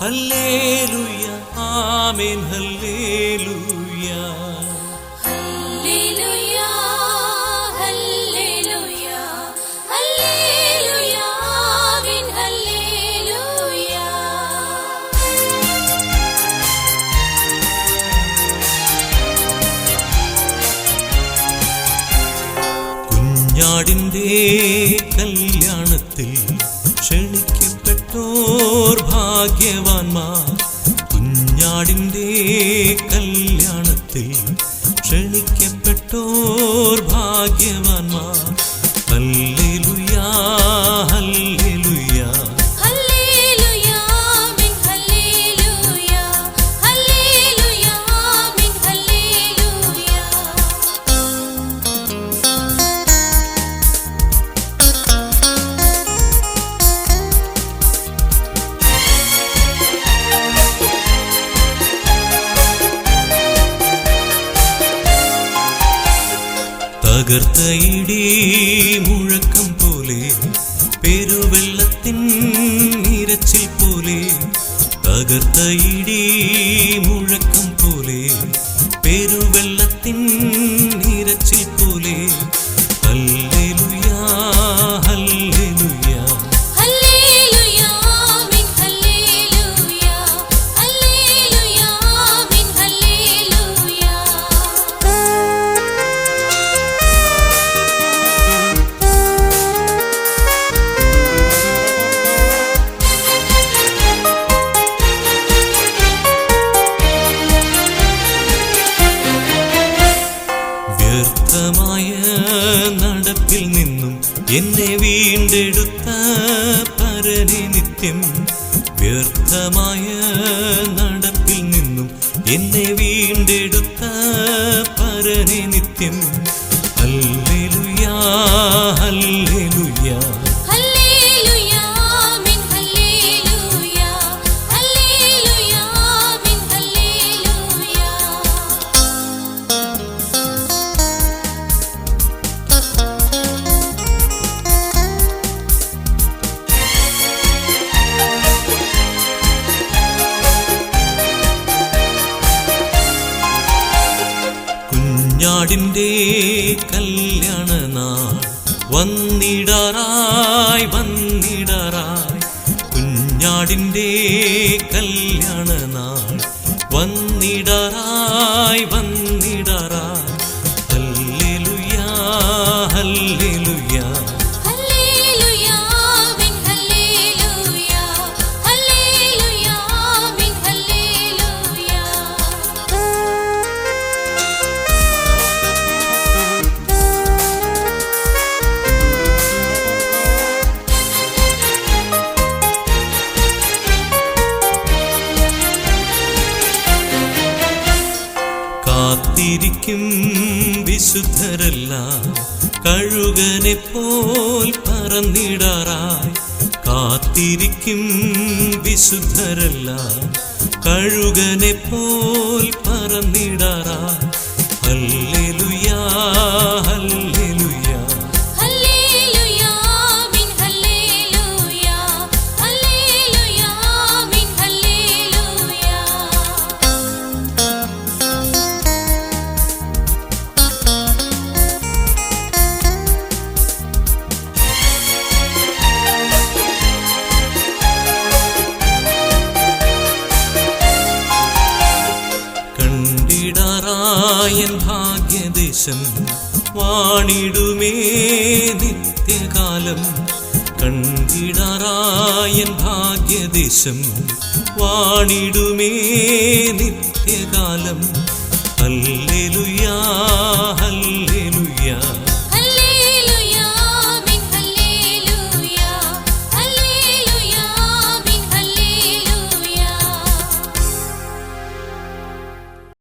Hallelujah ആമേൻ ഹല്ലേലൂയ ഹല്ലേലൂയ ഹല്ലേലൂയ ഹല്ലേലൂയ ആമേൻ ഹല്ലേലൂയ. കുഞ്ഞാടിന്റെ കല്യാണത്തിൽ ക്ഷണിക്കപ്പെട്ടോർ ഭാഗ്യവാന്മാർ. കുഞ്ഞാടിന്റെ കല്യാണത്തിൽ ക്ഷണിക്കപ്പെട്ടോർ ഭാഗ്യവാന്മാർ. ഹല്ലേലൂയ ഹല്ലേലൂയ ഹല്ലേലൂയ ആമേൻ ഹല്ലേലൂയ ഹല്ലേലൂയ ആമേൻ ഹല്ലേലൂയ. തകർത്ത ഇടി മുഴക്കം പോലെ പെരുവെള്ളത്തിൻ നിരച്ചിൽ പോലെ. തകർത്ത ഇടി മുഴക്കം പോലെ പെരുവെള്ളത്തിൻ നിരച്ചിൽ പോലെ. ഹല്ലേലൂയ ഹല്ലേലൂയ ഹല്ലേലൂയ ആമേൻ ഹല്ലേലൂയ ഹല്ലേലൂയ ആമേൻ ഹല്ലേലൂയ. വ്യർത്ഥമായ നടപ്പിൽ നിന്നും എന്നെ വീണ്ടെടുത്ത പരനെ നിത്യം. വ്യർത്ഥമായ നടപ്പിൽ നിന്നും എന്നെ വീണ്ടെടുത്ത പരനെ നിത്യം. ഹല്ലേലൂയ ഹല്ലേലൂയ ഹല്ലേലൂയ ആമേൻ ഹല്ലേലൂയ ഹല്ലേലൂയ ആമേൻ ഹല്ലേലൂയ. കുഞ്ഞാടിന്റെ കല്യാണ നാൾ വന്നിടാറായി വന്നിടാറായി. കുഞ്ഞാടിന്റെ കല്യാണ നാൾ വന്നിടാറായി വന്നിടാറായി. ഹല്ലേലൂയ ഹല്ലേലൂയ ഹല്ലേലൂയ ആമേൻ ഹല്ലേലൂയ ഹല്ലേലൂയ ആമേൻ ഹല്ലേലൂയ. കാത്തിരിക്കും വിശുദ്ധരെല്ലാം കഴുകനെ പോൽ പറന്നിടാറായി. കാത്തിരിക്കും വിശുദ്ധരെല്ലാം കഴുകനെ പോൽ പറന്നിടാറായി. ഹല്ലേലൂയ ഹല്ലേലൂയ ഹല്ലേലൂയ ആമേൻ ഹല്ലേലൂയ ഹല്ലേലൂയ ആമേൻ ഹല്ലേലൂയ. കണ്ടിടാറായൻ ഭാഗ്യദേശം വാണിടുമേ നിത്യകാലം. കണ്ടിടാറായൻ ഭാഗ്യദേശം വാണിടുമേ നിത്യകാലം. ഹല്ലേലൂയ ഹല്ലേലൂയ